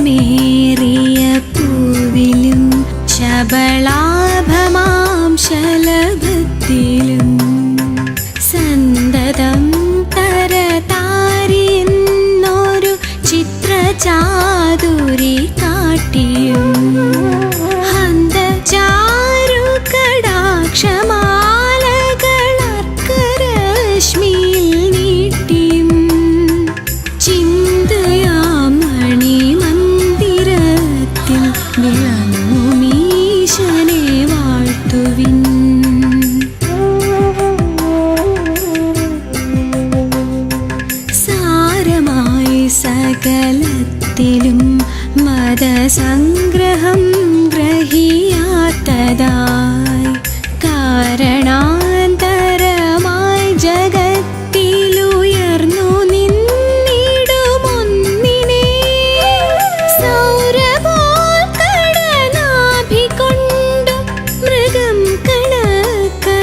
സുഗന്ധമേറിയ പൂവിലും ശബളാഭമാം ശലഭത്തിലും സന്തതം തരതാരിയെന്നൊരു ചിത്രചാതുരി കാട്ടിയും ഹന്തചാരു കടാക്ഷമാലകളർക്കരശ്മിയിൽ നീട്ടിയും ചിന്തയാം മണിമന്ദിരത്തിൽ വിളങ്ങുമീശനെ വാഴ്ത്തുവിൻ. സാരമായി സകലത്തിലും മതസംഗ്രഹം ഗ്രഹിയാത്തതായി കാരണാന്തരമായി ജഗത്തിലുയർന്നു നിന്നിടുമൊന്നിനെ സൗരപോൽ കടനാഭികൊണ്ടു മൃഗം കണക്കനുമേയമായി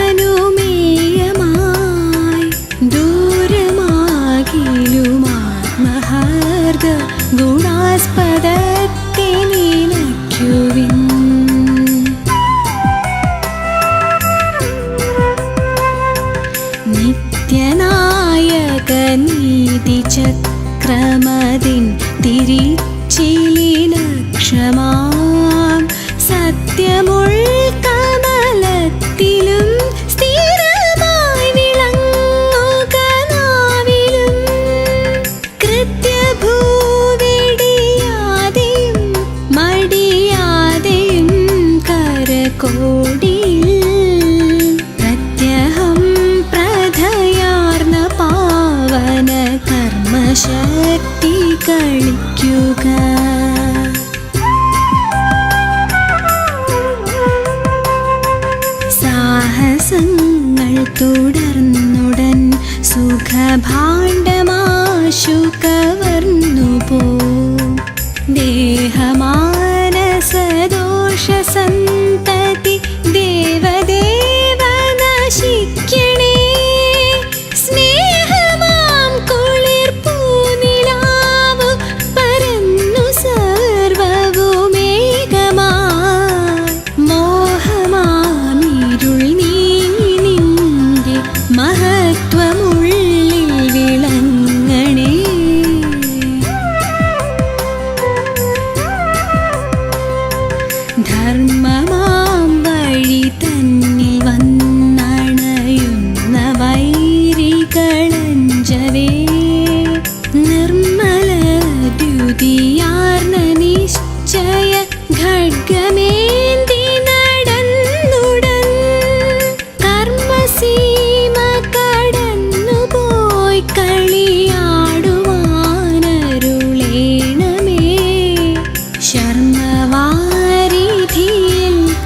ദൂരമാകിലുമാത്മഹാർദ ഗുണാസ്പദത്തെ നിലയ്ക്കുവിൻ. നിത്യനായക നീതിചക്രമതിൻ തിരിച്ചിലിലക്ഷമാം സത്യമുൾക്കമലത്തിലും സ്ഥിരമായി വിളങ്ങുക നാവിലും കൃത്യഭൂവിടിയാതെയും മടിയാതെയും കരകോടിയിൽ പ്രത്യഹം പ്രധയാർന്ന പാവന കർമ്മശക്തി കളിക്കുക. സാഹസങ്ങൾ തുടർന്നുടൻ സുഖഭാണ്ഡമാശു കവർന്നുപോ ദേഹമാനസദോഷസന്തതി ദേവദേവ നശിക്കണേ. സ്നേഹമാം കുളിർപ്പൂനിലാവു പരന്നു സർവവുമേകമായി മോഹമാമിരുൾ നീങ്ങി നിന്റെ മഹത്വമുള്ളിൽ വിളങ്ങണേ. ധർമ്മമാം വഴി തന്നിൽ വന്നണയുന്ന വൈരികളഞ്ചവേ നിർമ്മല ദ്യുതിയാർന്ന നിശ്ചയ ഖഡ്ഗമേന്തി നടന്നുടൻ കർമ്മസീമ കടന്നുപോയി കളിയാടുവാനരുളേണമേ. ശർമ്മവാരിധിയിൽ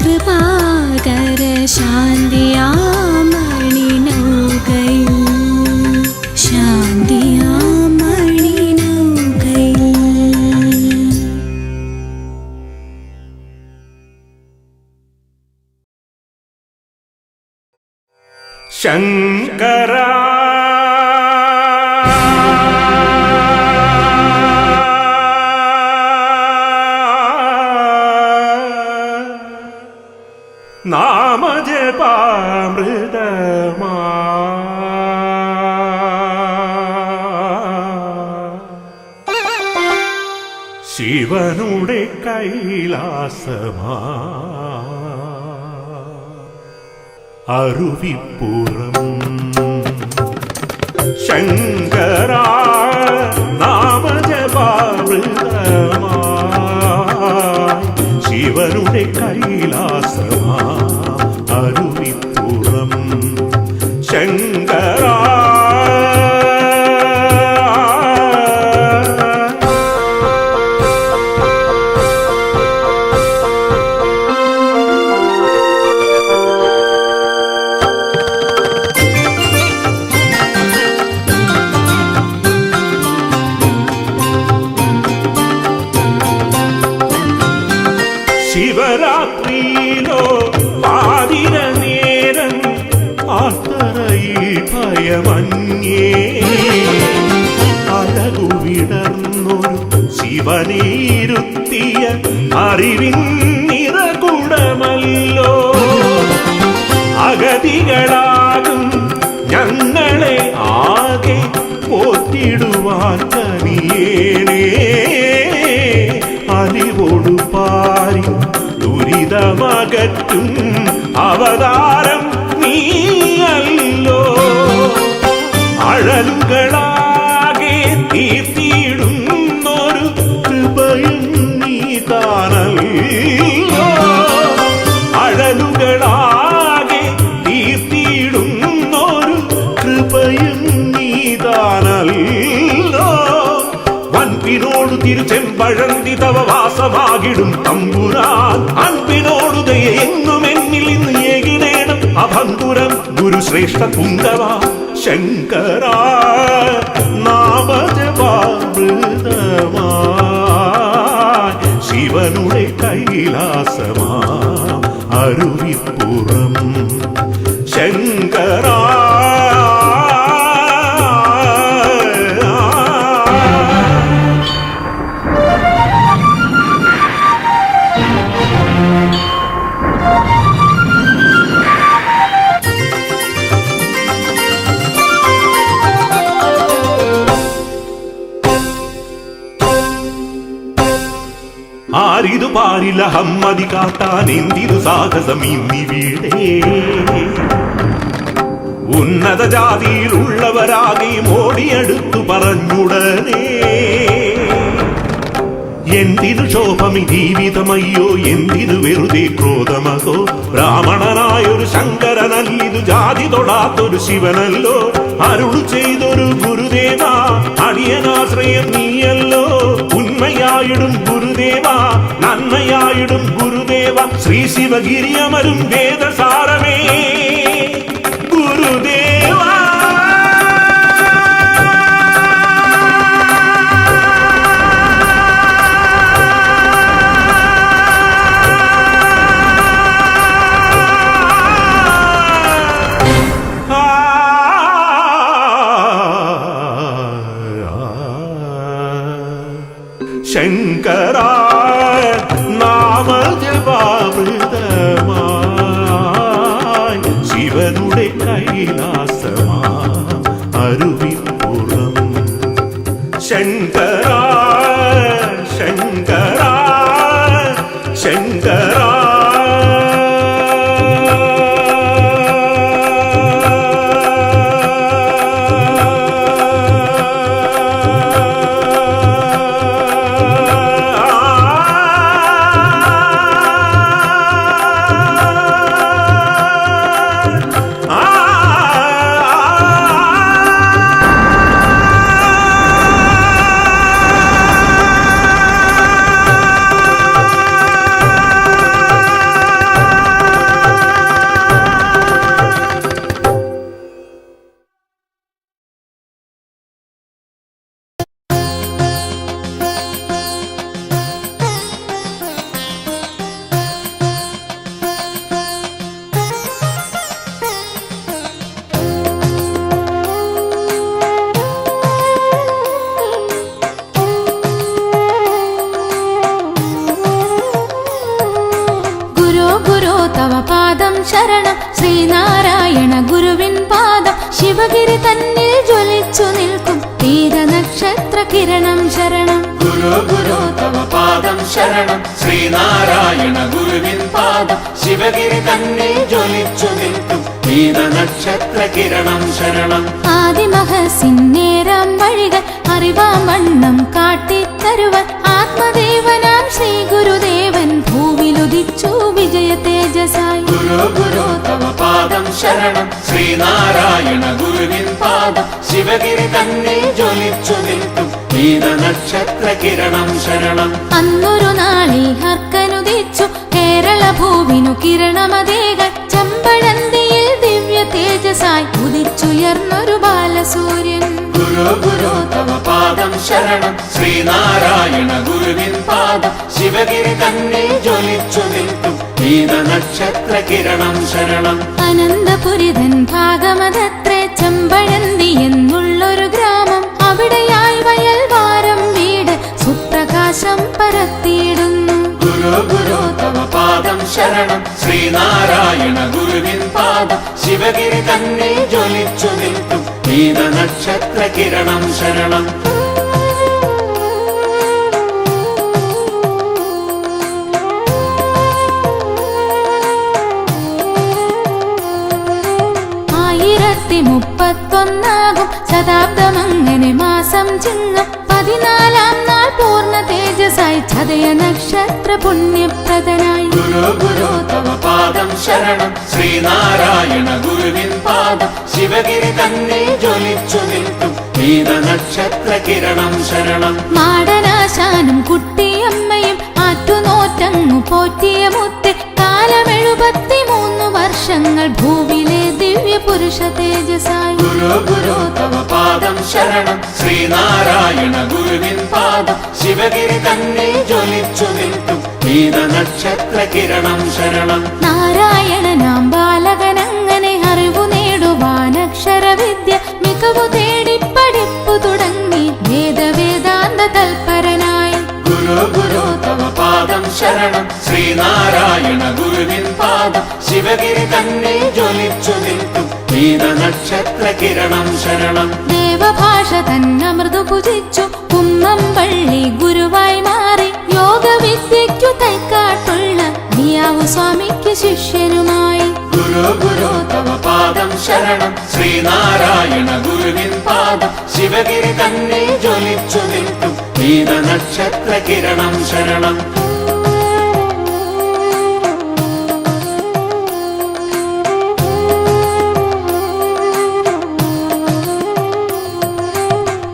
കൃപാകര ശാന്തിയാമണിനൗകയിൽ ശാന്തിയാമണിനൗകയിൽ. ശങ്കര നാമജപാമൃതമാ ശിവനുടെ കൈലാസമാ അരുവിപ്പുറം. ശങ്കര നാമജപാമൃതമാ ശിവനുടെ കൈലാസമാ അരുവിപ്പുറം. ശങ്കര ശിവരാത്രിയിലോ പാതിര നേരം ആത്തറയിൽ ഭയമന്യേ അഴകുവിടർന്ന എന്നൊരു ശിവനീരുത്തിയ അറിവിൻ നിറകുടമല്ലോ. അഗതികളാകും ഞങ്ങളെ ആകെ പോറ്റിടുവാൻ കനിയേനേ. അലിവോടു പാരി ദുരിതമകറ്റും അവതാരം നീയല്ലോ. അഴലുകളാകെ തീർത്തിടുന്നൊരു കൃപയും നീ താനല്ലോ. അഴലുകളാകെ തീർത്തിടുന്നൊരു കൃപയും നീ താനല്ലോ. വൻപിനോടു തിരുച്ചെമ്പഴന്തി തവ വാസമാകിടും തമ്പുരാൻ. അൻപിനോടു ദയ എങ്ങും എന്നിൽ നിന്ന് ഏകിടേണം അഭംഗുരം ഗുരുശ്രേഷ്ഠ പുങ്കവ ശങ്കര. നാമജപാമൃതമായി ശിവനുടെ കൈലാസമാ അരുവിപ്പുറം ശങ്കര. ആരിതു പാരില ഹമ്മതി കാട്ടാൻ എന്തിരു സാഹസം ഇന്നിവിടെ. ഉന്നത ജാതിയിലുള്ളവരാകെ മോടിയെടുത്തു പറഞ്ഞുടനെ. എന്തിനു ശോഭമി ജീവിതമയ്യോ, എന്തിനു വെറുതെ ക്രോധമകോ. ബ്രാഹ്മണനായൊരു ശങ്കരനല്ലിതു ജാതി തൊടാത്തൊരു ശിവനല്ലോ. അരുളു ചെയ്തൊരു ഗുരുദേവ അടിയനാശ്രയം നീയല്ലോ. ഉന്മയായിടും ഗുരുദേവ നന്മയായിടും ഗുരുദേവ. ശ്രീ ശിവഗിരിയമരും വേദസാരമേ ഗുരുദേവ. ശങ്കര നാമജപാമൃതമായി ശിവനുടെ കൈലാസമാ അരുവിപ്പുറം ശങ്കര ശങ്കര ശങ്കര. തവ പാദം ശരണം ശ്രീനാരായണ ഗുരുവിൻ പാദം. ശിവഗിരി തന്നിൽ ജ്വലിച്ചു നിൽക്കും തീരനക്ഷത്ര കിരണം ശരണം. ഗുരു ഗുരു തവ പാദം ശരണം ശ്രീനാരായണ ഗുരുവിൻ പാദം. ശിവഗിരി തന്നിൽ ജ്വലിച്ചു നിൽക്കും തീരനക്ഷത്ര കിരണം ശരണം. ആദിമഹസിന്നേരാം വഴികൾ അറിവാം വണ്ണം കാട്ടിത്തരുവൻ ആത്മദേവനാം ശ്രീ ഗുരുദേവൻ ഭൂവിലുദിച്ചു വിജയ തേജസായി. ഗുരു ഗുരു തവ പാദം ശരണം ശ്രീനാരായണ ഗുരുവിൻ പാദം. ശിവഗിരി തന്നിൽ ജ്വലിച്ചു നിൽക്കും തീരനക്ഷത്ര കിരണം ശരണം. അന്നൊരു നാളിൽ ഹർക്കനുദിച്ചു കേരള ഭൂവിനു കിരണമതേകൾ ചെമ്പഴന്തിയിൽ ദിവ്യ തേജസായി ഉദിച്ചുയർന്നൊരു ബാലസൂര്യൻ. ഗുരു ഗുരു തവ പാദം ശരണം ശ്രീനാരായണ ഗുരുവിൻ പാദം. ശിവഗിരി തന്നിൽ ജ്വലിച്ചു നിൽക്കും തീരനക്ഷത്ര കിരണം ശരണം. അനന്തപുരിതൻ ഭാഗമതത്രേ ചെമ്പഴന്തി എന്നുള്ളൊരു ഗ്രാമം. അവിടെയായി വയൽ വാരം വീട് പ്രകാശം പരത്തിയിടുന്നു. ഗുരു ഗുരു തവ പാദം ശരണം, ശ്രീനാരായണ ഗുരുവിൻ പാദം ശിവഗിരി തന്നെ ജ്വലിച്ചു നിൽക്കും ദീന നക്ഷത്ര കിരണം ശരണം. ാകും ശതാബ്ദമങ്ങനെ മാസം ചിങ്ങം 14-ാം നാൾ പൂർണ്ണ തേജസായി ചതയ നക്ഷത്ര പുണ്യപ്രദനായി. ഗുരു ഗുരു തവ പാദം ശരണം, ശ്രീനാരായണ ഗുരുവിൻ പാദം ശിവഗിരി തന്നെ ജ്വലിച്ചു നിൽക്കും ദീന നക്ഷത്ര കിരണം ശരണം. മാടനാശാനും കുട്ടിയമ്മയും ആറ്റുനോറ്റങ്ങു പോറ്റിയ മുത്തെ കാലം 73 വർഷങ്ങൾ ഭൂവിലെ ദിവ്യ പുരുഷ തേജസായി. ഗുരു ഗുരു തവ പാദം ശരണം, ശ്രീനാരായണ ഗുരുവിൻ പാദം ശിവഗിരി തന്നെ ജ്വലിച്ചു നിൽക്കും ദീന നക്ഷത്ര കിരണം ശരണം. നാരായണനാം ബാലകനങ്ങനെ അറിവു നേടുവാനക്ഷരവിദ്യ മികവു തേടി പഠിപ്പു തുടങ്ങി വേദവേദാന്ത തൽപരനായി. ഗുരു ഗുരു തവ പാദം ശരണം, ശ്രീനാരായണ ഗുരുവിൻ പാദം ശിവഗിരി തന്നെ ജ്വലിച്ചു നിൽക്കും ദീന നക്ഷത്ര കിരണം ശരണം. ദേവഭാഷ തന്നമൃദു പൂജിച്ചു കുമ്മം പള്ളി ഗുരുവായി മാറി യോഗവിദ്യയ്ക്കു തൈക്കാട്ടുള്ള നിയാവു സ്വാമിക്ക് ശിഷ്യനുമായി. ഗുരു ഗുരു തവ പാദം ശരണം, ശ്രീനാരായണ ഗുരുവിൻ പാദം ശിവഗിരി തന്നെ ജ്വലിച്ചു നിൽക്കും ദീന നക്ഷത്ര കിരണം ശരണം.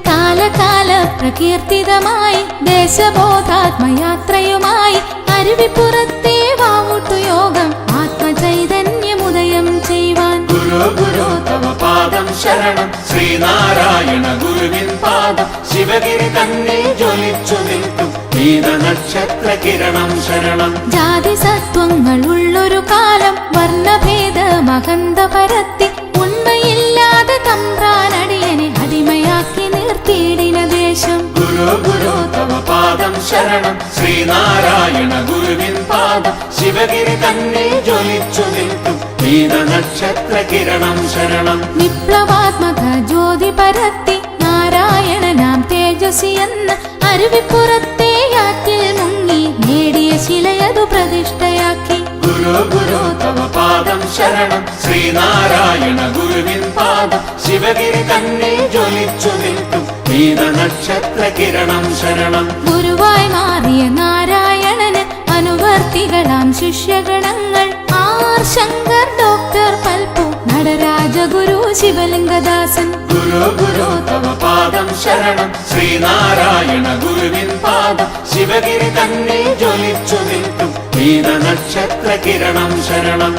കാലകാല പ്രകീർത്തിതമായി ദേശബോധാത്മയാത്രയുമായി അരുവിപ്പുറത്തെ വാവുട്ടു യോഗം ആത്മചൈതന്യമുദയം ചെയ്യുവാൻ. ഗുരു ഗുരു തവ പാദം ശരണം, ശ്രീനാരായണ ഗുരുവിൻ പാദം ശിവഗിരി തന്നെ ജ്വലിച്ചു നിൽക്കും ദീന നക്ഷത്ര കിരണം ശരണം. ജാതി സത്വങ്ങൾ ഉള്ളൊരു കാലം വർണ്ണഭേദ മകന്ത പരത്തി ഉണ്മയില്ലാതെ തമ്പ്രാനടിയനെ അടിമയാക്കി നിർത്തിയിടിന ദേശം. ഗുരു ഗുരു തവ പാദം ശരണം, ശ്രീനാരായണ ഗുരുവിൻ പാദം ശിവഗിരി തന്നെ ജ്വലിച്ചു നിൽക്കും ദീന നക്ഷത്ര കിരണം ശരണം. വിപ്ലവാത്മക ജ്യോതി പരത്തി നാരായണനാം തേജസ്വി എന്ന് അരുവിപ്പുറത്തെ യാറ്റിൽ മുങ്ങി നേടിയ ശിലയതു പ്രതിഷ്ഠയാക്കി. ഗുരു ഗുരു തവ പാദം ശരണം, ശ്രീനാരായണ ഗുരുവിൻ പാദം ശിവഗിരി തന്നെ ജ്വലിച്ചു നിൽക്കും ദീന നക്ഷത്ര കിരണം ശരണം. ഗുരുവായി മാറിയ നാരായണന് അനുവർത്തികളാം ശിഷ്യഗണങ്ങൾ ആർ ശങ്കർ, ഡോക്ടർ പൽപു, നടരാജ ഗുരു, ശിവലിംഗദാസൻ. ഗുരു ഗുരു തവ പാദം ശരണം, ശ്രീനാരായണ ഗുരുവിൻ പാദം ശിവഗിരി തന്നെ ജ്വലിച്ചു നിൽക്കും ദീന നക്ഷത്ര കിരണം ശരണം.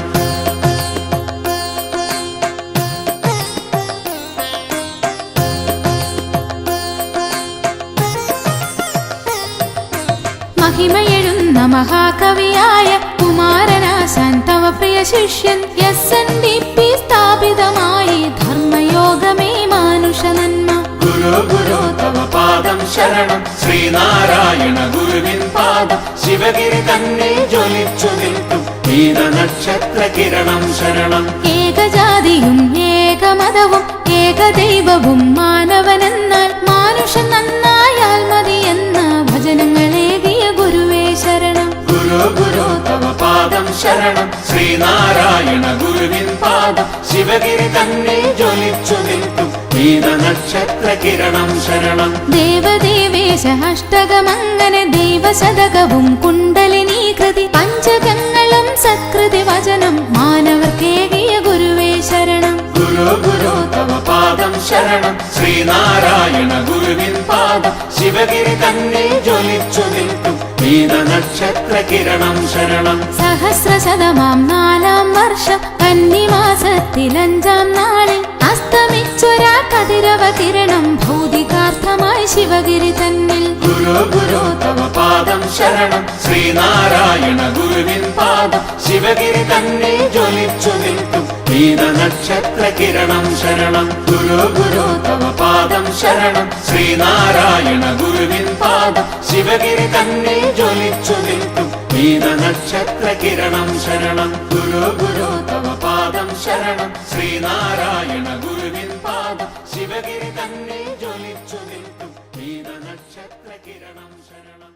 മഹിമയെഴുന്ന മഹാകവിയായ കുമാരനാശാൻ തവ പ്രിയ ശിഷ്യൻ SNDP സ്ഥാപിതമായി ധർമ്മയോഗമേ മാനുഷ നന്മ. ഗുരു ഗുരു തവ പാദം ശരണം, ശ്രീനാരായണ ഗുരുവിൻ പാദം ശിവഗിരി തന്നെ ജ്വലിച്ചു നിൽക്കും ദീന നക്ഷത്ര കിരണം ശരണം. ഏകജാതിയും ഏകമതവും ഏകദൈവവും മാനവനെന്നാൽ മാനുഷൻ നന്നായാൽ മതിയെന്ന ഭജനങ്ങളേകിയ ഗുരുവേ ശരണം. ഗുരു ഗുരു തവ പാദം ശരണം, ശ്രീനാരായണ ഗുരുവിൻ പാദം ശിവഗിരി തന്നെ ജ്വലിച്ചു നിൽക്കും ദീന നക്ഷത്ര കിരണം ശരണം. ദേവദേവേശ അഷ്ടകമങ്ങനെ ദൈവശതകവും കുണ്ടലിനീകൃതി പഞ്ചകങ്ങളും സത്കൃതി വചനം മാനവർക്കേകിയ ഗുരുവേ ശരണം. ഗുരു ഗുരു തവ പാദം ശരണം, ശ്രീനാരായണ ഗുരുവിൻ പാദം ശിവഗിരി തന്നെ ജ്വലിച്ചു നിൽക്കും ദീന നക്ഷത്ര കിരണം ശരണം. സഹസ്രശതമാം 4-ാം വർഷം കന്നിമാസത്തിൽ 5-ാം നാളിൽ അസ്തമിച്ചൊരാ കതിരവ കിരണം ഭൗതികാർത്ഥമായി ശിവഗിരി തന്നിൽ. ഗുരു ഗുരു തവ പാദം ശരണം, ശ്രീനാരായണ ഗുരുവിൻ പാദം ശിവഗിരി തന്നെ ജ്വലിച്ചു നിൽക്കും ദീന നക്ഷത്ര കിരണം ശരണം. ഗുരു ഗുരു തവ പാദം ശരണം, ശ്രീനാരായണ ഗുരുവിൻ പാദം ശിവ ശിവഗിരി തന്നിൽ ജ്വലിച്ചു നിൽക്കും നീലനക്ഷത്ര കിരണം ശരണം. ഗുരു ഗുരു തവ പാദം ശരണം, ശ്രീനാരായണ ഗുരുവിൻ പാദം. ശിവഗിരി തന്നിൽ ജ്വലിച്ചു നിൽക്കും നീലനക്ഷത്ര കിരണം ശരണം.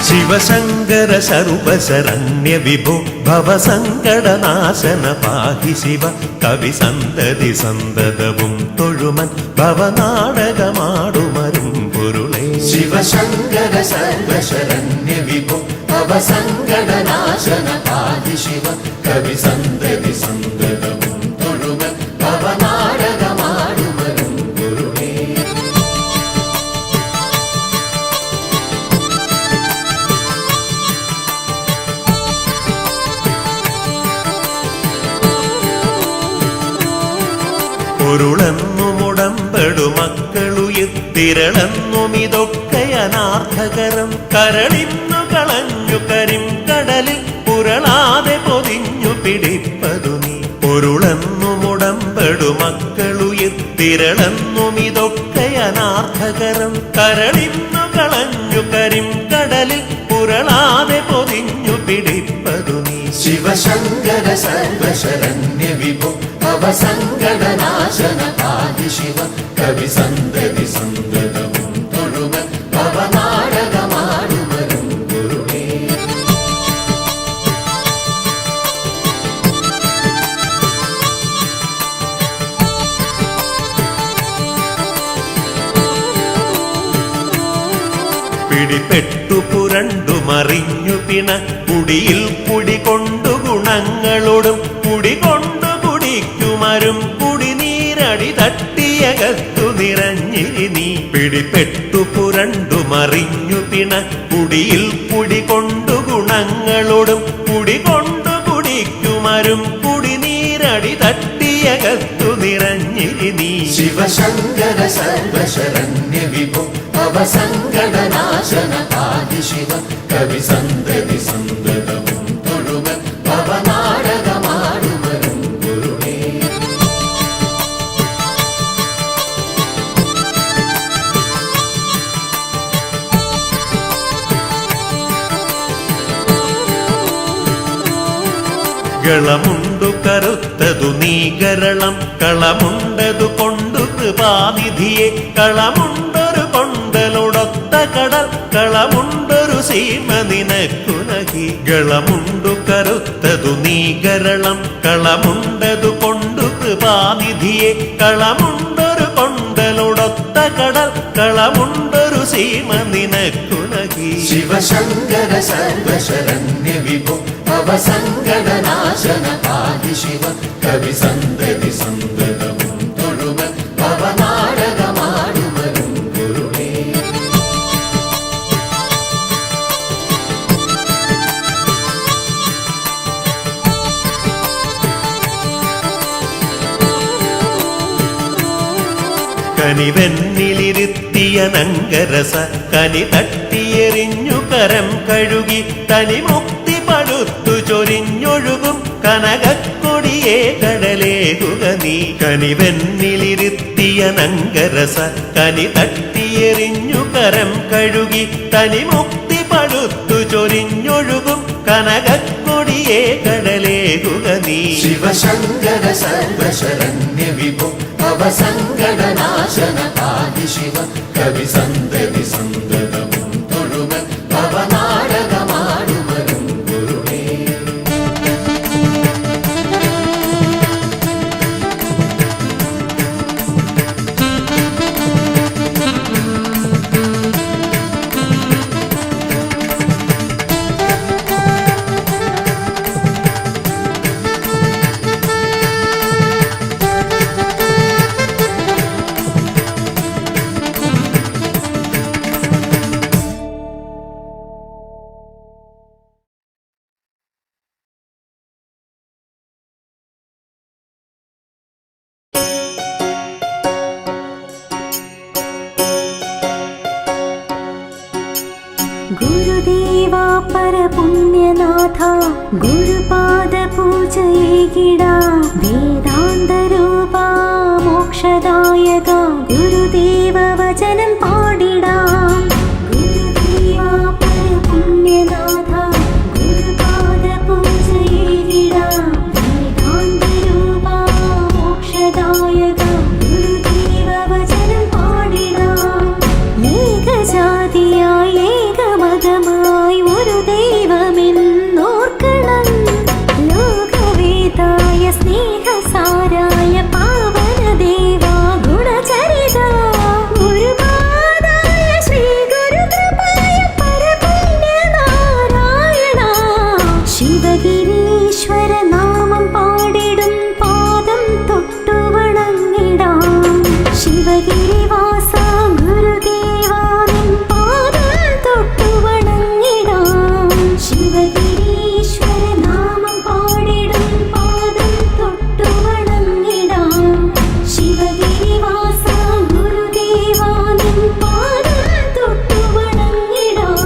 ശിവശങ്കര സർവശരണ്യ വിഭോ ഭവസങ്കടനാശന പാഹി ശിവ കവി സന്തതി സന്തതവും തൊഴുമൻ ഭവനാടകമാടുമരും പൊരുളേ. ശിവശങ്കര സർവശരണ്യ വിഭോ ഭവസങ്കടനാശന പാഹി ശിവ കവി സന്തതി സന്തതവും തൊഴുമൻ ഭവനാടകമാടുമരും പൊരുളേ. പൊരുളെന്നുമുടമ്പെടു മക്കളുയിത്തിരളെന്നുമിതൊക്കെ അനാർത്ഥകരം കരളിന്നു കളഞ്ഞു കരിം കടലിൽ പുരളാതെ പൊതിഞ്ഞു പിടിപ്പതു നീ. പൊരുളെന്നുമുടമ്പെടു മക്കളുയിത്തിരളെന്നുമിതൊക്കെ അനാർത്ഥകരം കരളിന്നു കളഞ്ഞു കരിം കടലിൽ പുരളാതെ പൊതിഞ്ഞു പിടിപ്പതു നീ. ശിവശങ്കര സർവശരണ്യ വിഭോ ഭവസങ്കടനാശന പാഹി ശിവ കവി സന്തതി സന്തതവും തൊഴുമൻ ഭവനാടകമാടുമരും പൊരുളേ. പിടിപ്പെട്ടു പുരണ്ടു മറിഞ്ഞു പിണ കുടിയിൽ കുടികൊണ്ടു ഗുണങ്ങളോടും കുടികൊണ്ടു കുടിക്കുമരും കുടിനീരടി തട്ടിയകത്തു നിറഞ്ഞിരി നീ. പിടിപ്പെട്ടു പുരണ്ടു മറിഞ്ഞു പിണ കുടിയിൽ കുടികൊണ്ടു ഗുണങ്ങളോടും കുടികൊണ്ടു കുടിക്കുമരും കുടിനീരടി തട്ടിയകത്തു നിറഞ്ഞിരി നീ. ശിവശങ്കര സർവശരണ്യ വിഭോ ഭവസങ്കടനാശന പാഹി ശിവ കവി സന്തതി സന്തതവും തൊഴുമൻ ഭവനാടകമാടുമരും പൊരുളേ. ഗളമുണ്ടു കറുത്തതു നീ ഗരളം കളമുണ്ടതു കൊണ്ടു കൃപാനിധിയെ കളമുണ്ടൊരു കൊണ്ടലൊടൊത്ത കടൽ കളമുണ്ടൊരു സീമ നിനക്കു നഹി. ഗളമുണ്ടു കറുത്തതു നീ ഗരളം കളമുണ്ടതു കൊണ്ടു കൃപാനിധിയെ കളമുണ്ടൊരു കൊണ്ടലൊടൊത്ത കടൽ കളമുണ്ടൊരു സീമ നിനക്കു നഹി. ശിവശങ്കര സർവശരണ്യ വിഭോ ഭവസങ്കടനാശന പാഹി ശിവ കവി സന്തതി സന്തതവും തൊഴുമൻ ഭവനാടകമാടുമരും പൊരുളേ. കനിവെന്നിലിരുത്തിയ നങ്കരസ കനി തട്ടിയെറിഞ്ഞു കരം കഴുകി തനിമുക്തി പടുത്തു ചൊരിഞ്ഞൊഴുകും കനകക്കൊടിയേ കടലേകുക നീ. കനിവെന്നിലിരുത്തിയ നങ്കരസ കനി തട്ടിയെറിഞ്ഞു കരം കഴുകി തനിമുക്തി പടുത്തു ചൊരിഞ്ഞൊഴുകും കനകക്കൊടിയേ കടലേകുക നീ. ശിവശങ്കര സർവശരണ്യ വിഭോ ഭവസങ്കടനാശന പാഹി ശിവ കവി സന്തതി സന്തതവും തൊഴുമൻ ഭവനാടകമാടുമരും പൊരുളേ. ഗുരുദേവാ പരപുണ്യനാഥ ഗുരുപാദ പൂജയേകിടാ വേദാന്തരൂപ മോക്ഷദായക ഗുരുദേവ വചനം പാടിടാം ഗുരുദേവാ പരപുണ്യനാഥ ഗുരുപാദ പൂജയേകിടാ വേദാന്തരൂപ മോക്ഷദായക ഗുരുദേവ വചനം പാടിടാം ഏകജാതിയായി ഏകമതമായി ഒരു ദൈവമെന്നോർക്കണം ലോകവേദായ സ്നേഹസാരായ പാവനദേവ ഗുണചരിത ഗുരുപാദായ ശ്രീ ഗുരുകൃപായ പരപുണ്യനാരായണ ശിവഗിരീശ്വര നാമം പാടിടും പാദം തൊട്ടു വണങ്ങിടാം ശിവഗിരിവാസ ഗുരുദേവാ നിൻ പാദം തൊട്ടു വണങ്ങിടാം ശിവഗിരീശ്വര നാമം പാടിടും പാദം തൊട്ടു വണങ്ങിടാം ശിവഗിരിവാസ ഗുരുദേവാ നിൻ പാദം തൊട്ടു വണങ്ങിടാം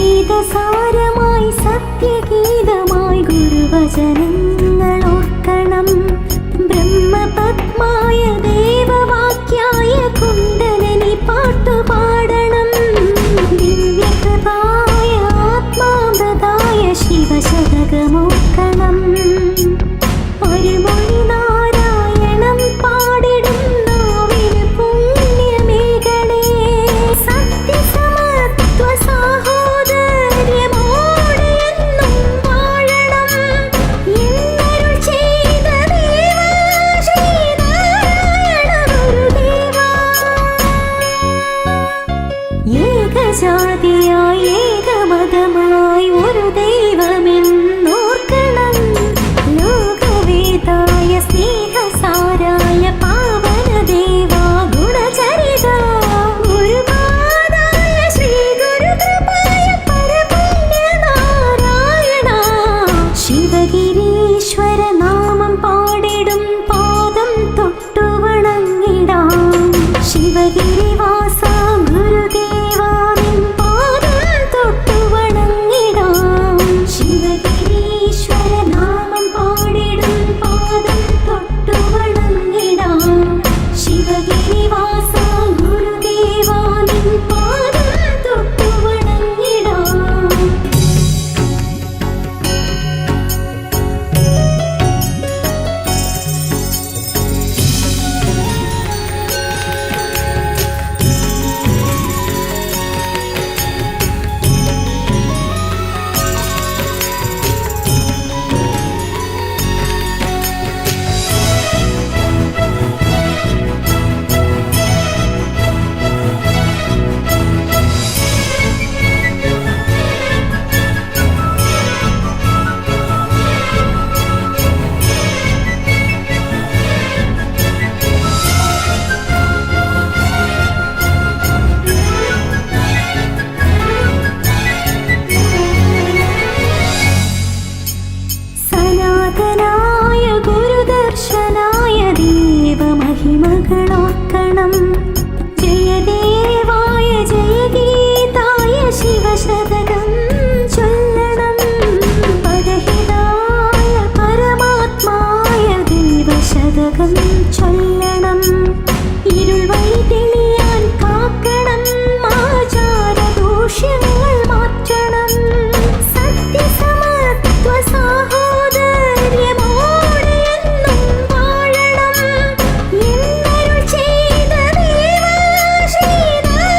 വേദസാരമായി സത്യഗീതമായി ഗുരുവചനങ്ങൾ ഓർക്കണം ബ്രഹ്മപത്മായ ദേവവാക്യായ കുണ്ടലിനി പാട്ടുപാടണം ദിവ്യകൃപായ ആത്മാമൃതായ ശിവശതകമോർക്കണം ഒരു മൊഴി നാരായണം പാടിടും നാവിന് പുണ്യമേകണേ സത്യസമത്വ സാഹോദര്യമോടെ എന്നും വാഴണം എന്നരുൾ ചെയ്ത ദേവാ ശ്രീനാരായണ ഗുരുദേവാ ഏകജാതിയായി ഏകമതമായി ഒരു ദൈവമെന്നോർക്കണം ലോകവേദായ സ്നേഹസാരായ പാവനദേവ ഗുണചരിത ഗുരുപാദായ ശ്രീ ഗുരുകൃപായ പരപുണ്യനാരായണ ശിവഗിരീശ്വര നാമം പാടിടും പാദം തൊട്ടു വണങ്ങിടാം ശിവഗിരിവാസ ഗുരുദേവാ നിൻ പാദം തൊട്ടു വണങ്ങിടാം ശിവഗിരീശ്വര നാമം പാടിടും പാദം തൊട്ടു വണങ്ങിടാം ശിവഗിരിവാസ ഗുരുദേവാ നിൻ പാദം തൊട്ടു വണങ്ങിടാം സനാതനായ ഗുരുദർശനായ ദേവമഹിമകളോർക്കണം ജയദേവായ ജയഗീതായ ശിവശതകം ചൊല്ലണം പരഹിതായ പരമാത്മായ ദേവശതകം ചൊല്ലണം ഇരുൾ വഴി തെളിയാൻ കാക്കണം ആചാരദൂഷ്യങ്ങൾ മാറ്റണം സത്യസമത്വ സാഹോദര്യമോടെ എന്നും വാഴണം എന്നരുൾ ചെയ്ത ദേവാ ശ്രീനാരായണ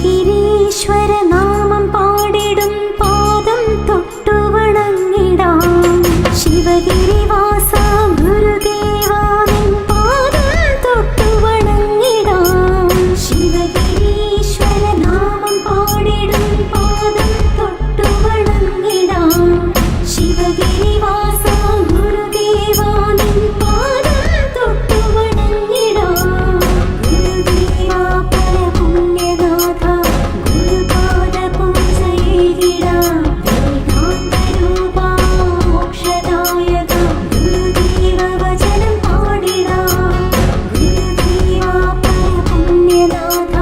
ശിവഗിരീശ്വര നാമം പാടിടും പാദം തൊട്ടു വണങ്ങിടാം. ശിവഗിരിവാസ ഗുരുദേവാ നിൻ പാദം തൊട്ടു വണങ്ങിടാം. ശിവഗിരീശ്വര നാമം പാടിടും പാദം തൊട്ടു വണങ്ങിടാം. ശിവഗിരിവാസ ഗുരുദേവാ നിൻ പാദം തൊട്ടു വണങ്ങിടാം. ഗുരുദേവാ പരപുണ്യനാഥ ഗുരുപാദ പൂജയേകിടാം. വേദാന്തരൂപാ മോക്ഷദായക ഗുരുദേവ വചനം പാടിടാം. ഗുരുദേവാ പരപുണ്യനാഥ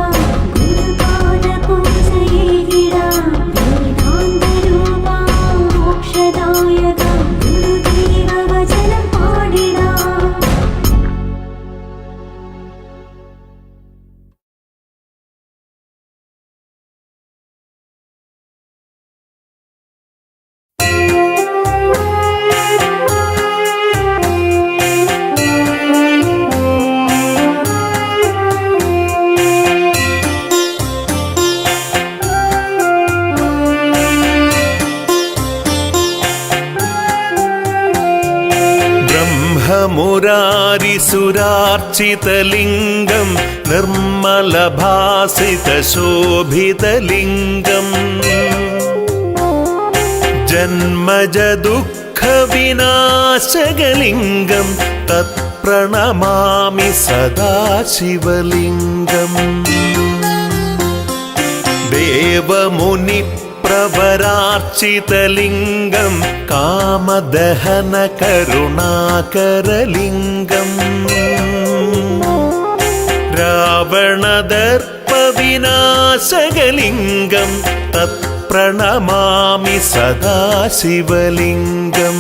ഗുരുപാദ പൂജയേകിടാം. വേദാന്തരൂപാ മോക്ഷദായക ഗുരുദേവ വചനം പാടിടാം. ബ്രഹ്മമുരാരിസുരാർച്ചിതലിംഗം നിർമ്മലഭാസിതശോഭിതലിംഗം ജന്മജദുഃഖവിനാശകലിംഗം തത്പ്രണമാമി സദാശിവലിംഗം. ദേവമുനി പ്രവരാർച്ചിതലിംഗം കാമദഹന കരുണാകരലിംഗം രാവണദർപ്പവിനാശകലിംഗം തത്പ്രണമാമി സദാശിവലിംഗം.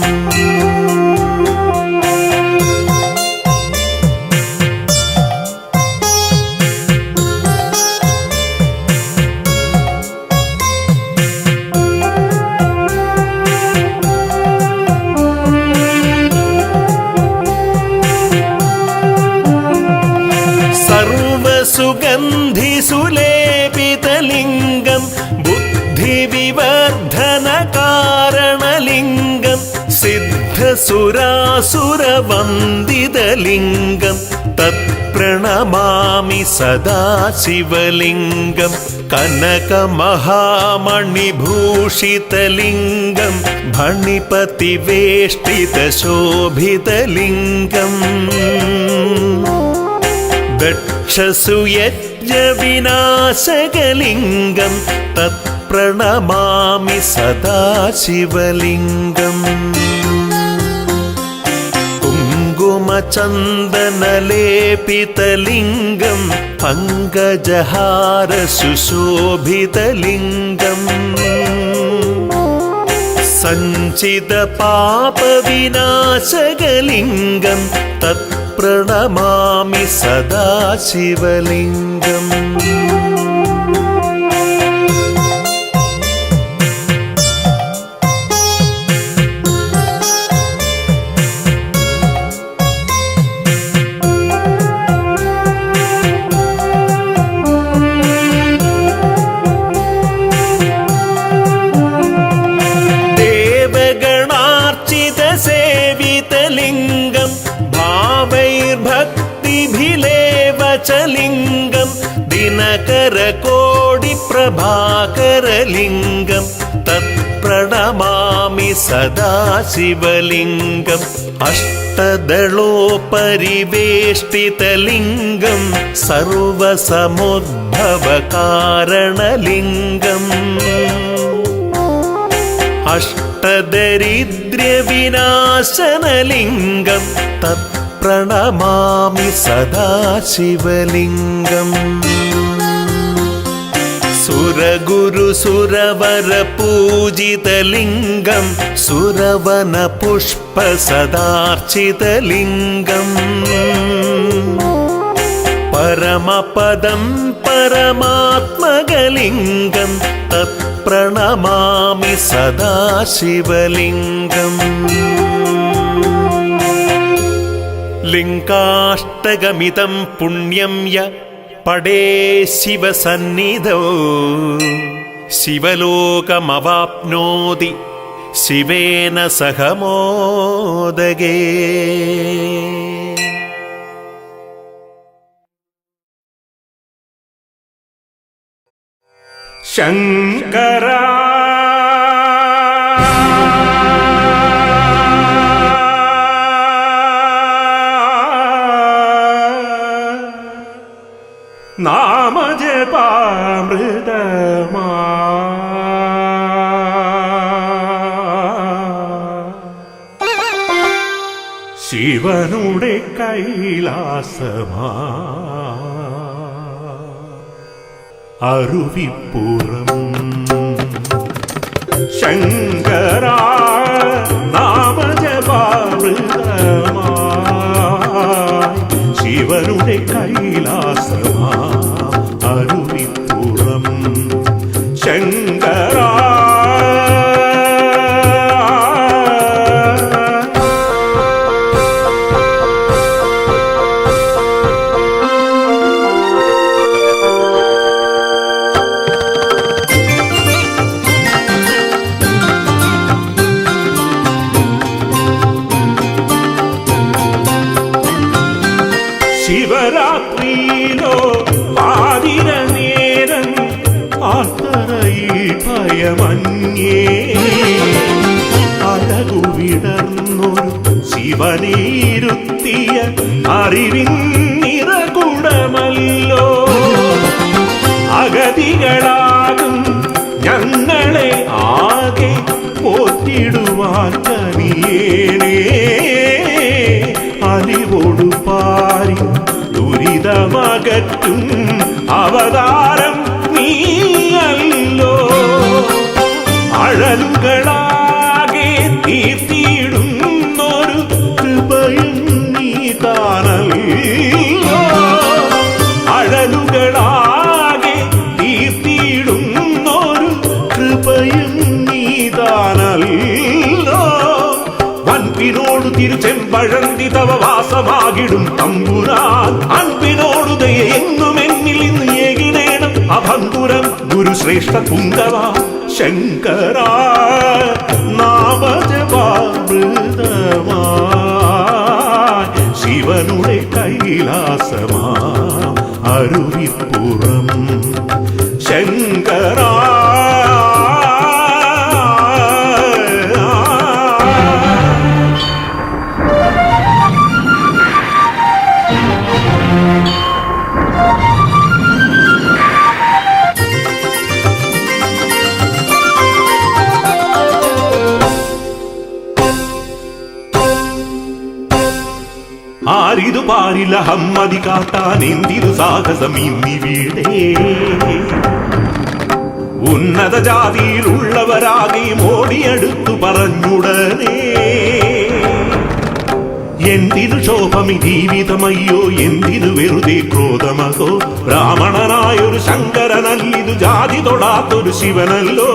സർവസുഗന്ധിസുലേപിതലിംഗം ബുദ്ധിവിവർദ്ധനകാരണലിംഗം സിദ്ധസുരാസുരവന്ദിതലിംഗം തത്പ്രണമാമി സദാശിവലിംഗം. കനകമഹാമണിഭൂഷിതലിംഗം ഭണിപതിവേഷ്ടിതശോഭിതലിംഗം ദക്ഷസുയജ്ഞവിനാശകലിംഗം തത്പ്രണമാമി സദാശിവലിംഗം. കുങ്കുമചന്ദനലേപിതലിംഗം പങ്കജഹാരസുശോഭിതലിംഗം സഞ്ചിതപാപവിനാശകലിംഗം തത്പ്രണമാമി സദാശിവലിംഗം. ദേവഗണാർച്ചിതസേവിതലിംഗം ഭാവൈർഭക്തിഭിലേവചലിംഗം ദിനകരകോടിപ്രഭാകരലിംഗം തത്പ്രണമാമി സദാശിവലിംഗം. അഷ്ടദളോപരിവേഷ്ടിതലിംഗം സർവസമുദ്ഭവകാരണലിംഗം അഷ്ടദരിദ്ര്യവിനാശനലിംഗം തത്പ്രണമാമി സദാശിവലിംഗം. സുരഗുരുസുരവരപൂജിതലിംഗം സുരവനപുഷ്പസദാർച്ചിതലിംഗം പരമപദം പരമാത്മകലിംഗം തത്പ്രണമാമി സദാശിവലിംഗം. ലിംഗാഷ്ടകമിതം പുണ്യം യ പടേ ശിവസന്നിധോ ശിവലോകമവാപ്നോതി ശിവേന സഹ മോദഗേ. ശങ്കര നാമജപാമൃതമാ ശിവനുടെ കൈലാസമാ അരുവിപ്പുറം. ശങ്കര നാമജപാമൃതമാ ശിവനുടെ കൈലാസമാ അരുവിപ്പുറം. ശങ്കര ശിവരാത്രിയിലോ പാതിര നേരം ആർത്തറയിൽ ഭയമന്യേ അഴകുവിടർന്നൊരു ശിവനീരുത്തിയ അറിവിൻ നിറകുടമല്ലോ. അഗതികളാകും ഞങ്ങളെ ആകെ പോറ്റിടുവാൻ കനിയേനേ. അലിവോടു പാരി ദുരിതമകറ്റും അവതാരം നീയല്ലോ. അഴലുകളാകെ തീർത്തിടുന്നൊരു കൃപയും നീ താനല്ലോ. അഴലുകളാകെ തീർത്തിടുന്നൊരു കൃപയും നീ താനല്ലോ. അൻപിനോടു തിരുച്ചെമ്പഴന്തി തവ വാസമാകിടും തമ്പുരാൻ. അൻപിനോടു ദയ എന്നും എന്നിൽ ഇന്ന് ഏകിടേണം അഭംഗുരം ഗുരുശ്രേഷ്ഠ കുന്തവ. ശങ്കര നാമജപാമൃതമാ ശിവനുടെ കൈലാസമാ അരുവിപ്പുറം. ശങ്കര ആരിതു പാരില ഹമ്മതി കാട്ടാൻ എന്തിരു സാഹസം ഇന്നിവിടെ. ഉന്നത ജാതിയിലുള്ളവരാകെ മോടിയെടുത്തു പറഞ്ഞുടനെ എന്തിനു ശോഭമി ജീവിതമയ്യോ എന്തിനു വെറുതെ ക്രോധമകോ. ബ്രാഹ്മണനായൊരു ശങ്കരനല്ലിതു ജാതി തൊടാത്തൊരു ശിവനല്ലോ.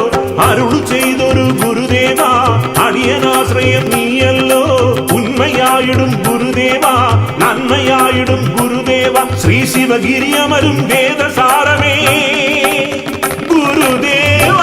അരുളു ചെയ്തൊരു ഗുരുദേവ അടിയനാശ്രയം നീയല്ലോ. ഉന്മയായിടും ഗുരുദേവ നന്മയായിടും ഗുരുദേവ ശ്രീ ശിവഗിരിയമരും വേദസാരമേ ഗുരുദേവ.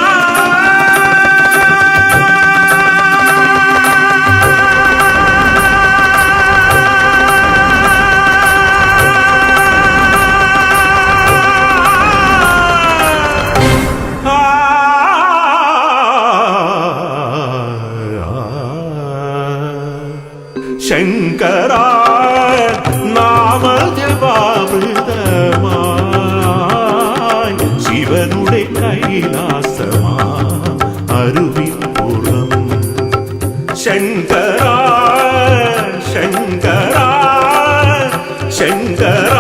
ശങ്കര നാമജപാമൃതമായി ശിവനുടെ കൈലാസമാ അരുവിപ്പുറം. ശങ്കര ശങ്കര ശങ്കര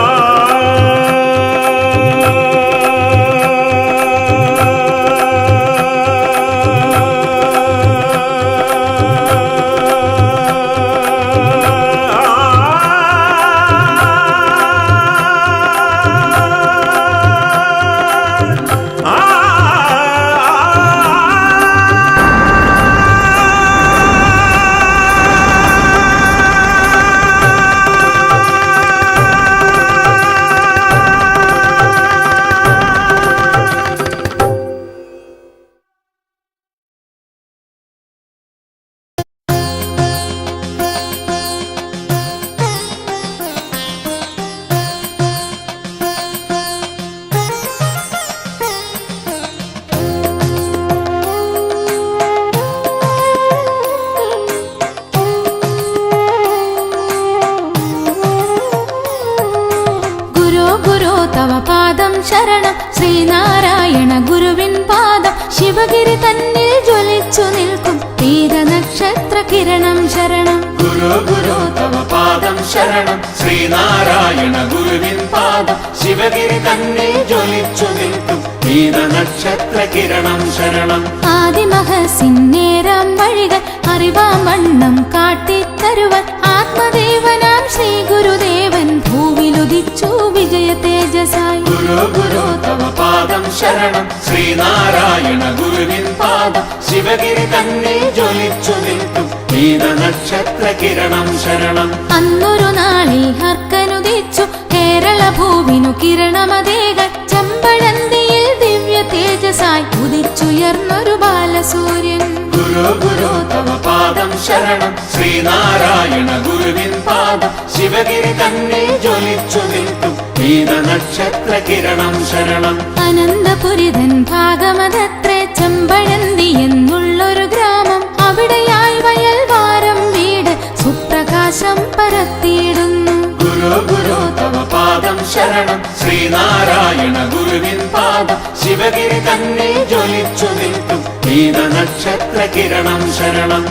ശരണം ശ്രീനാരായണ ഗുരുവിൻ പാദം ശിവഗിരി തന്നിൽ ജ്വലിച്ചു നിൽക്കും തീരനക്ഷത്ര കിരണം ശരണം ഗുരു ഗുരു തവ പാദം ശരണം ശ്രീനാരായണ ഗുരുവിൻ പാദം ശിവഗിരി തന്നിൽ ജ്വലിച്ചു നിൽക്കും തീരനക്ഷത്ര കിരണം ശരണം ആദിമഹസിന്നേരാം വഴികൾ അറിവാം വണ്ണം കാട്ടിത്തരുവൻ ആത്മദേവനാം ശ്രീ ഗുരുദേവൻ ഭൂവിലുദിച്ചു വിജയ തേജസായി ഗുരു ഗുരു തവ പാദം ശരണം ശ്രീനാരായണ ഗുരുവിൻ പാദം ശിവഗിരി തന്നിൽ ജ്വലിച്ചു നിൽക്കും തീരനക്ഷത്ര കിരണം ശരണം അന്നൊരു നാളിൽ ഹർക്കനുദിച്ചു കേരള ഭൂവിനു കിരണമതേകൾ ചെമ്പഴന്തിയിൽ ദിവ്യ തേജസായി ഉദിച്ചുയർന്നൊരു ബാലസൂര്യൻ ഗുരു ഗുരു തവ പാദം ശരണം ശ്രീനാരായണ ഗുരുവിൻ പാദം ശിവഗിരി തന്നിൽ ജ്വലിച്ചു നിൽക്കും തീരനക്ഷത്ര കിരണം ശരണം അനന്തപുരിതൻ ഭാഗമതത്രേ ചെമ്പഴന്തി എന്നുള്ളൊരു ഗ്രാമം അവിടെയായി വയൽവാരം വീട് സുപ്രകാശം പരത്തിയിടുന്നു ഗുരു ഗുരു തവ പാദം ശരണം ശ്രീനാരായണ ഗുരുവിൻ പാദം ശിവഗിരി തന്നിൽ ജ്വലിച്ചു നിൽക്കും തീരനക്ഷത്ര കിരണം ശരണം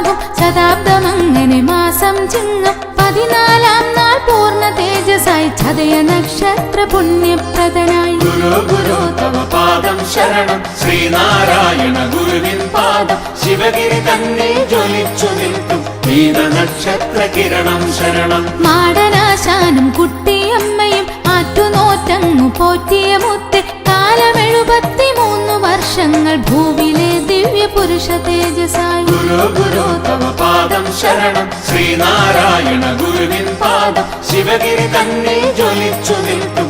ും ശതാബ്ദമങ്ങനെ മാസം ചിങ്ങം 14-ാം നാൾ പൂർണ്ണ തേജസായി ചതയ നക്ഷത്ര പുണ്യപ്രദനായി ഗുരു ഗുരു തവ പാദം ശരണം ശ്രീനാരായണ ഗുരുവിൻ പാദം ശിവഗിരി തന്നെ ജ്വലിച്ചു നിൽക്കും നക്ഷത്ര കിരണം ശരണം മാടനാശാനും കുട്ടിയമ്മയും ആറ്റുനോറ്റങ്ങു പോറ്റിയ മുത്ത് കാലം 73 വർഷങ്ങൾ ഭൂവിലെ ദിവ്യ പുരുഷ തേജസായി ഗുരു ഗുരു തവ പാദം ശരണം ശ്രീനാരായണ ഗുരുവിൻ പാദം ശിവഗിരി തന്നെ ജ്വലിച്ചു നിൽക്കും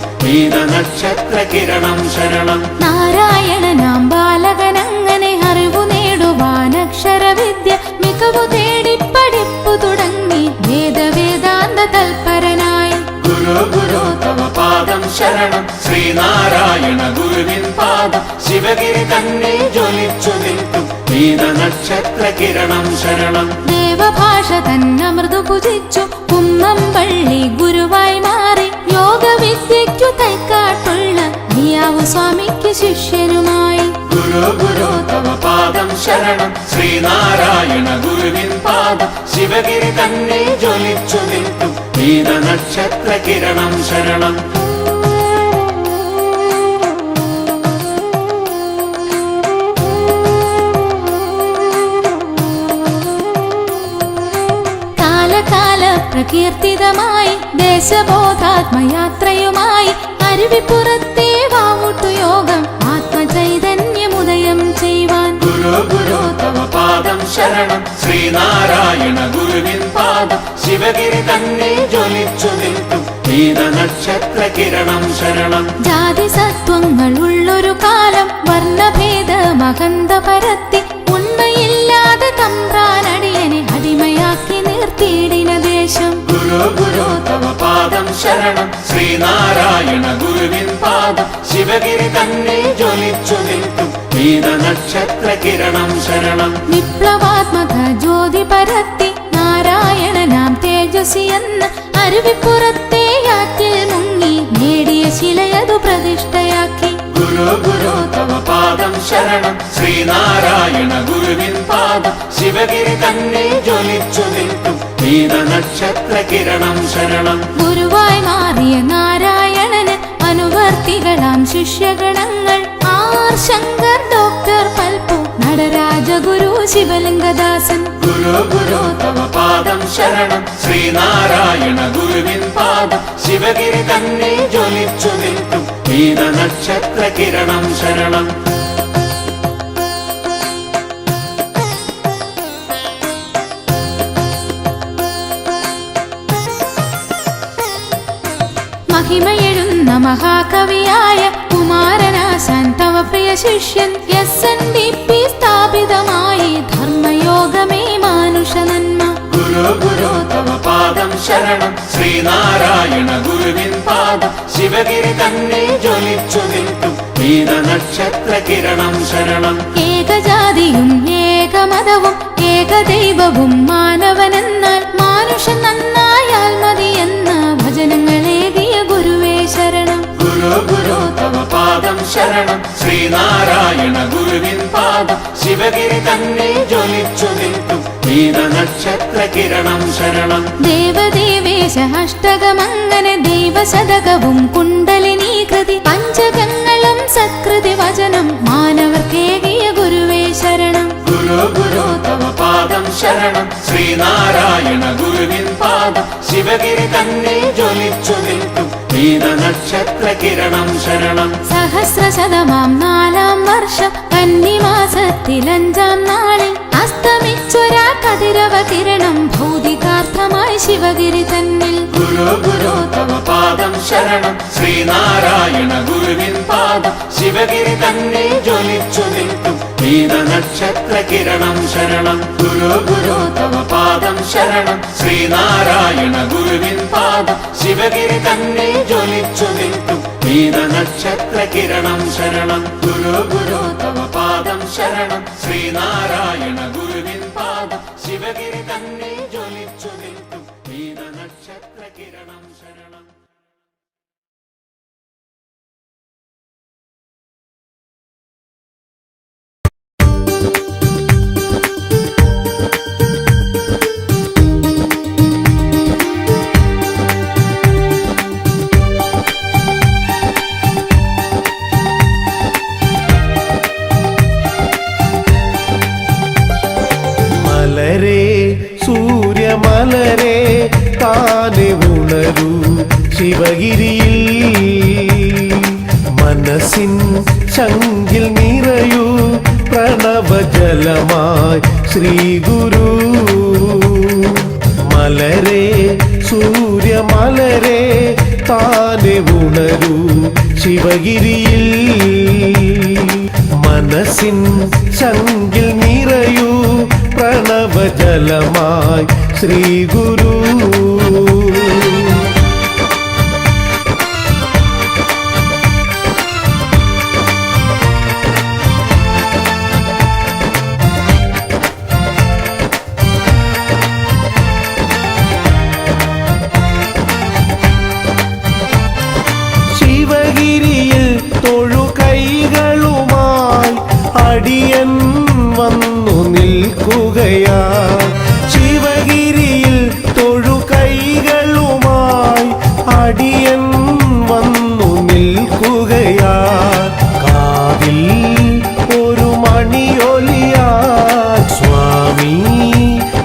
നക്ഷത്ര കിരണം ശരണം നാരായണനാം ബാലകനങ്ങനെ അറിവു നേടുവാനക്ഷരവിദ്യ മികവു തേടി പഠിപ്പു തുടങ്ങി വേദവേദാന്ത തൽപരനായി ഗുരു ഗുരു തവ പാദം ശരണം ശ്രീനാരായണ ഗുരുവിൻ പാദം ശിവഗിരി തന്നെ ജ്വലിച്ചു നിൽക്കും നക്ഷത്ര കിരണം ശരണം ദേവഭാഷ തന്നമൃതു ഭുജിച്ചു കുന്നംപള്ളി ഗുരുവായി മാറി യോഗവിദ്യയ്ക്കു തൈക്കാട്ടുള്ള ഹിയാവു സ്വാമിക്ക് ശിഷ്യനുമായി ഗുരു ഗുരു തവ പാദം ശരണം ശ്രീനാരായണ ഗുരുവിൻ പാദം ശിവഗിരി തന്നെ ജ്വലിച്ചു നിൽക്കും നക്ഷത്ര കിരണം ശരണം പ്രകീർത്തിതമായി ദേശബോധാത്മയാത്രയുമായി അരുവിപ്പുറത്തെ വാവുട്ടു യോഗം ആത്മചൈതന്യമുദയം ചെയ്യുവാൻ ഗുരു ഗുരു തവ പാദം ശരണം ശ്രീനാരായണ ഗുരുവിൻ പാദം ശിവഗിരി തന്നെ ജ്വലിച്ചു നിൽക്കും നക്ഷത്ര കിരണം ശരണം ജാതി സത്വങ്ങൾ ഉള്ളൊരു കാലം വർണ്ണഭേദ മകന്ത പരത്തി ഉണ്മയില്ലാതെ തമ്പ്രാനടിയനെ അടിമയാക്കി നിർത്തിയിടിന ദേശം ഗുരു ഗുരു തവ പാദം ശരണം ശ്രീനാരായണ ഗുരുവിൻ പാദം ശിവഗിരി തന്നെ ജ്വലിച്ചു നിൽക്കും നക്ഷത്ര കിരണം ശരണം വിപ്ലവാത്മക ജ്യോതി പരത്തി നാരായണനാം തേജസ്വി എന്ന് അരുവിപ്പുറത്തെ യാറ്റിൽ മുങ്ങി നേടിയ ശിലയതു പ്രതിഷ്ഠയാക്കി ഗുരു ഗുരു തവ പാദം ശരണം ശ്രീനാരായണ ഗുരുവിൻ പാദം ശിവഗിരി തന്നെ ജ്വലിച്ചു നിൽക്കും നക്ഷത്ര കിരണം ശരണം ഗുരുവായി മാറിയ നാരായണന് അനുവർത്തികളാം ശിഷ്യഗണങ്ങൾ ആർ ശങ്കർ ഡോക്ടർ പൽപ്പു നടരാജ ഗുരു ശിവലിംഗദാസൻ ഗുരു ഗുരു തവ പാദം ശരണം ശ്രീനാരായണ ഗുരുവിൻ പാദം ശിവഗിരി തന്നെ ജ്വലിച്ചു നിൽക്കും നക്ഷത്ര കിരണം ശരണം മഹിമയെഴുന്ന മഹാകവിയായ കുമാരനാശാൻ തവ പ്രിയ ശിഷ്യൻ SNDP സ്ഥാപിതമായി ധർമ്മയോഗമേ മാനുഷ നന്മ ഗുരു ഗുരു തവ പാദം ശരണം ശ്രീനാരായണ ഗുരുവിൻ പാദം ശിവഗിരി തന്നെ ജ്വലിച്ചു നിൽക്കും നീലനക്ഷത്ര കിരണം ശരണം. ഏകജാതിയും ഏകമതവും ഏകദൈവവും മാനവനെന്നാൽ മാനുഷൻ നന്നായാൽ മതിയെന്ന ഭജനങ്ങളേകിയ ഗുരുവേ ശരണം. ഗുരു ഗുരു തവ പാദം ശരണം. ശ്രീനാരായണ ഗുരുവിൻ പാദം ശിവഗിരി തന്നെ ജ്വലിച്ചു നിൽക്കും നീലനക്ഷത്ര കിരണം ശരണം. ദേവദേവേശ അഷ്ടകമങ്ങനെ ദൈവശതകവും കുണ്ടലിനീകൃതി പഞ്ചകങ്ങളും സത്കൃതി വചനം മാനവർക്കേകിയ ഗുരുവേ ശരണം. ഗുരു ഗുരു തവ പാദം ശരണം. ശ്രീനാരായണ ഗുരുവിൻ പാദം ശിവഗിരി തന്നെ ജ്വലിച്ചു നിൽക്കും നീലനക്ഷത്ര കിരണം ശരണം. സഹസ്രശതമാം 4-ാം വർഷം കന്നിമാസത്തിൽ 5-ാം നാളിൽ അസ്തമിച്ചൊരാ കതിരവ കിരണം ഭൗതികാർത്ഥമായി ശിവഗിരി തന്നിൽ. ഗുരു ഗുരു തവ പാദം ശരണം. ശ്രീനാരായണ ഗുരുവിൻ പാദം ശിവഗിരി തന്നെ ജ്വലിച്ചു നിൽക്കും നീലനക്ഷത്ര കിരണം ശരണം. ഗുരു ഗുരു തവ പാദം ശരണം. ശ്രീനാരായണ ഗുരുവിൻ പാദം ശിവഗിരി തന്നെ ജ്വലിച്ചു നിൽക്കും നീലനക്ഷത്ര കിരണം ശരണം. ഗുരു ഗുരു തവ പാദം ശരണം. ശ്രീനാരായണ ഗുരുവിൻ പാദം ശിവഗിരി തന്നെ ജ്വലിച്ചു നിൽക്കും നീലനക്ഷത്ര കിരണം ശരണം. മലരേ സൂര്യമലരേ താനെ ഉണരൂ ശിവഗിരിയിൽ മനസ്സിൻ ശങ്കിൽ നിറയൂ പ്രണവജലമായി ശ്രീ ഗുരു. മലരേ സൂര്യമലരേ താനെ ഉണരൂ ശിവഗിരിയിൽ മനസ്സിൻ ശങ്കിൽ നിറയൂ പ്രണവജലമായി ശ്രീ ഗുരു. ശിവഗിരിയിൽ തൊഴുകൈകളുമായി അടിയൻ വന്നു നിൽക്കുകയാ. ശിവഗിരിയിൽ തൊഴുകൈകളുമായി അടിയൻ വന്നു നിൽക്കുകയാ. കാതിൽ ഒരു മണിയൊലിയാ സ്വാമി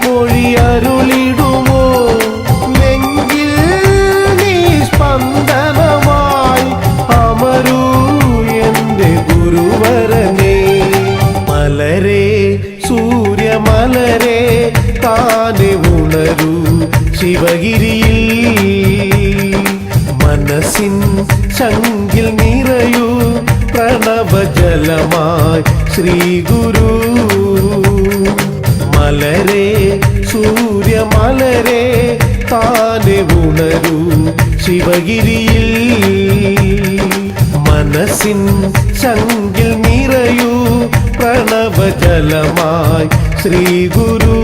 മൊഴിയരുളിടുമോ. നെഞ്ചിൽ നീ സ്പന്ദനമായി അമരൂ എന്റെ ഗുരുവരനേ. മലരേ സൂര്യമലരേ താനെ ഉണരൂ ശിവഗിരിയിൽ മനസ്സിൻ ശങ്കിൽ നിറയൂ പ്രണവജലമായി ശ്രീ ഗുരു. മലരേ സൂര്യമലരേ താനെ ഉണരൂ ശിവഗിരിയിൽ മനസ്സിൻ ശങ്കിൽ നിറയൂ പ്രണവജലമായി ശ്രീ ഗുരു.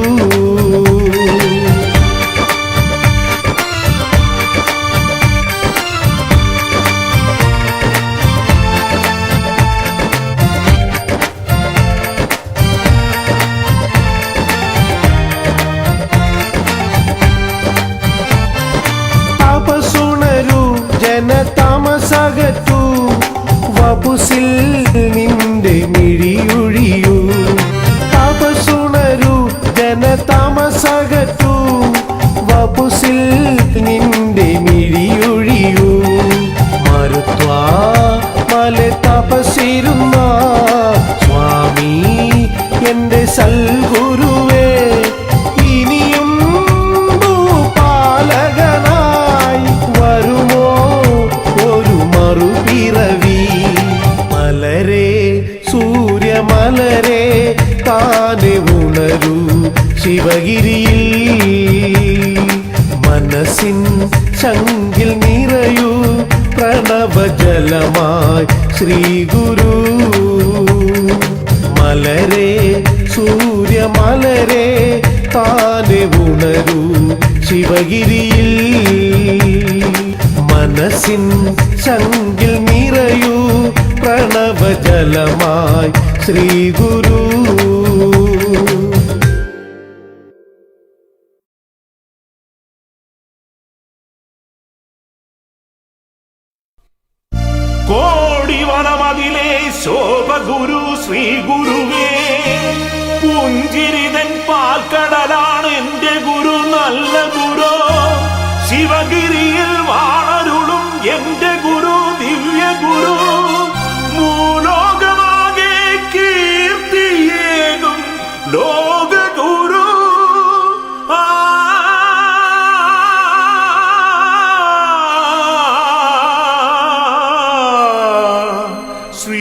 തപസുണരൂ ജനതമസകറ്റൂ വപുസിൽ നിന്റെ മിഴിയൊഴിയൂ. തപസുണരൂ ജനതമസകറ്റൂ വപുസിൽ നിന്റെ മിഴിയൊഴിയൂ. മരുത്വാ മല തപസിരുന്ന സ്വാമി എന്റെ സൽഗുരുവേ. ഇനിയും പാലകനായി വരുമോ ഒരു മറുപിറവി. മലരേ സൂര്യമലരേ താനെ ഉണരൂ ശിവഗിരിയിൽ മനസ്സിൻ ശങ്കിൽ നിറയൂ പ്രണവ പ്രണവജലമായി ശ്രീ ഗുരു മലരെ സൂര്യമലരെ താനെ ഉണരൂ ശിവഗിരിയിൽ മനസ്സിൻ ശങ്കിൽ നിറയൂ പ്രണവജലമായി ശ്രീ ഗുരു കോടിവനമതിലെ ശോഭ ഗുരു ശ്രീ ഗുരുവേ പുഞ്ചിരിതൻ പാൽക്കടലാണ് എന്റെ ഗുരു നല്ല ഗുരു ശിവഗിരിയിൽ വാണരുളും എന്റെ ഗുരു ദിവ്യ ഗുരു മൂലോകമാകെ കീർത്തിയേകും ലോക ഗുരു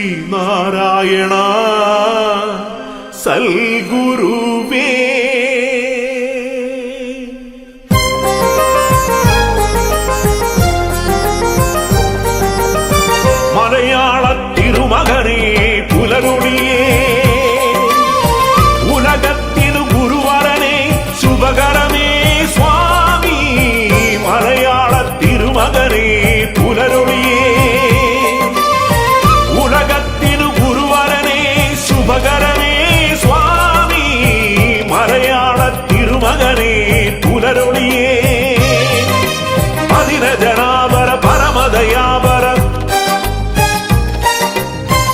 ശ്രീനാരായണ സൽഗുരുവേ മലയാള തിരുമകനേ പുലരുണിയേ ഉലകത്തിനു ഗുരുവരനെ ശുഭകരമേ സ്വാമി മലയാള തിരുമകനേ പുലരുണിയേ ഉലകത്തിനു ഗുരുവരനെ ശുഭകരമേ സ്വാമി മലയാള തിരുമകനേ പുലരുണിയേ പതിനജനാപര പരമദയാപര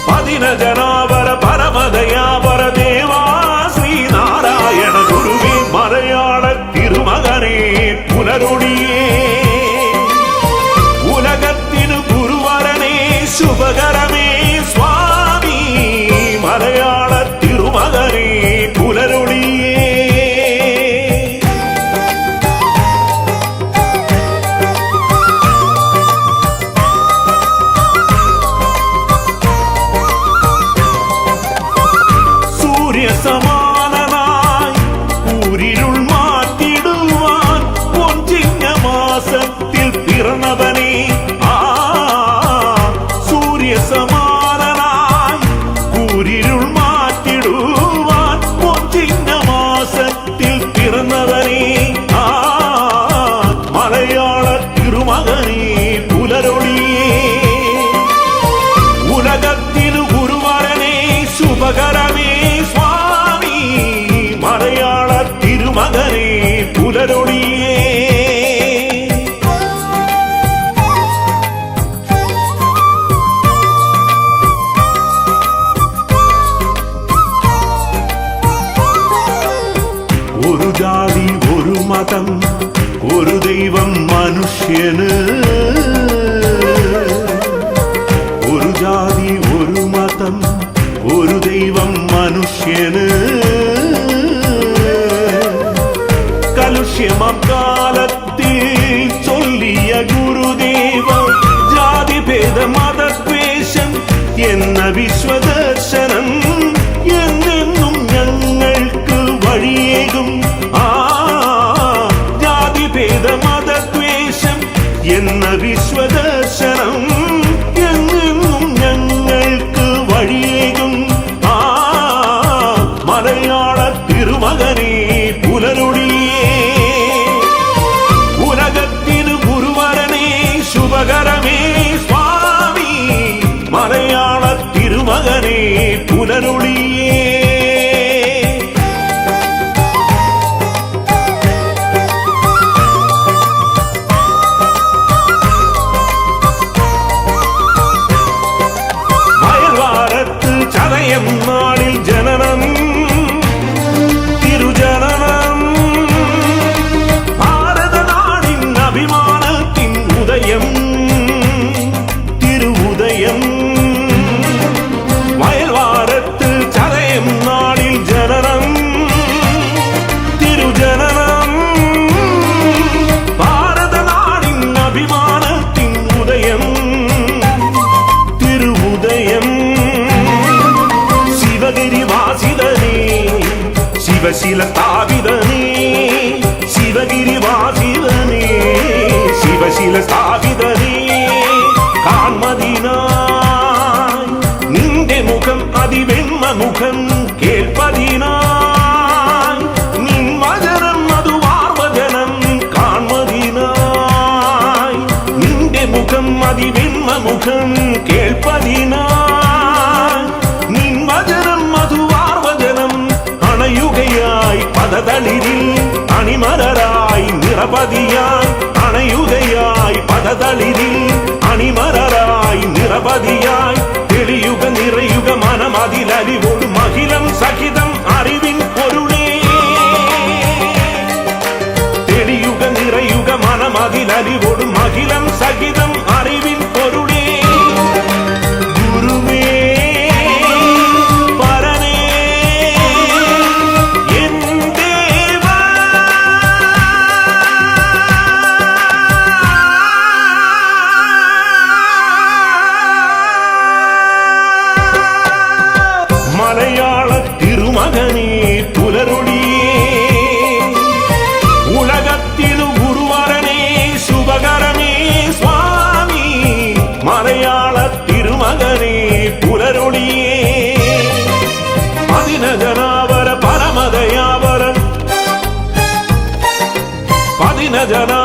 പതിനജനാപര പരമദയാപര ദേവാ ശ്രീനാരായണ ഗുരുവേ മലയാള തിരുമകനേ പുലരുണിയേ ഉലകത്തിനു ഗുരുവരനെ ശുഭകരമേ സ്വാമി മലയാള തിരുമകനേ പുലരുണിയേ സൂര്യസമാനനായി ഊരിരുൾ മാറ്റിടുവാൻ പൊൻചിങ്ങമാസത്തിൽ പിറന്നവനേ സൂര്യസമാനനായി ഊരിരുൾ മാറ്റിടുവാൻ പൊൻചിങ്ങമാസത്തിൽ പിറന്നവനേ മലയാള തിരുമകനേ പുലരൊളിയേ ഉലകത്തിനു ഗുരുവരനെ ശുഭകരമേ സ്വാമി മലയാള തിരുമകനേ പുലരൊളിയേ ഒരു ജാതി ഒരു മതം ഒരു ദൈവം മനുഷ്യന് ഒരു ജാതി ഒരു മതം ഒരു ദൈവം മനുഷ്യന് കലുഷ്യമക്കാലത്തിൽ ചൊല്ലിയ ഗുരുദേവ ജാതിഭേദ മതദ്വേഷം എന്ന വിശ്വദർശനം എന്നെന്നും ഞങ്ങൾക്ക് വഴിയേകും ജാതിഭേദ മതദ്വേഷം എന്ന വിശ്വദർശനം എന്നെന്നും ഞങ്ങൾക്ക് വഴിയേകും മലയാള തിരുമകനേ പുലരുളിയേ ഉലകത്തിനു ഗുരുവരനെ ശുഭകരമേ സ്വാമി മലയാള തിരുമകനേ പുലരുളിയേ വയൽവാരത്ത് ചതയം നാളിൽ ജനനം തിരുജനനം ഭാരതനാടിൻ അഭിമാനത്തിൻ ഉദയം തിരുവുദയം വയൽവാരത്ത് ചതയം നാളിൽ ജനനം തിരുജനനം ഭാരതനാടിൻ അഭിമാനത്തിൻ ഉദയം തിരുവുദയം ശിവഗിരിവാസിതനേ ശിവശില സ്ഥാപിതനേ ശിവഗിരിവാസിതനേ ശിവശില സ്ഥാപിതനേ കാൺമ മുഖം കേൾപ്പതിനായി നിൻ വചനം അത് വാർവചനം കാൺമതിനായി നിന്റെ മുഖം അതിവെന്മ മുഖം കേൾപ്പതിനായി നിൻ വചനം അത് വാർവചനം അണയുകയായി പദതളിരിൽ അണിമലരായി നിറപതിയായി അണയുകയായി പദതളിരിൽ അണിമലരായി നിറപതിയായി തെളിയുക നിറയുക മനമതിലലിവോട് മഹിളം സഹിതം അറിവിൻ പൊരുളേ തെളിയുക നിറയുക മനമതിലലിവോട് മഹിളം സഹിതം അറിവിൻ പൊരുളേ ഗുരുവേ പരനേ എൻ ദേവാ മലയാള തിരുമകനേ പുലരൊടിയേ ഉലകത്തിലു ഗുരുവരനേ ശുഭകരനേ സ്വാമി മലയാള തിരുമകനേ പുലരൊടിയേ പതിനജനാവര പരമദയാവരൻ പതിനജനാ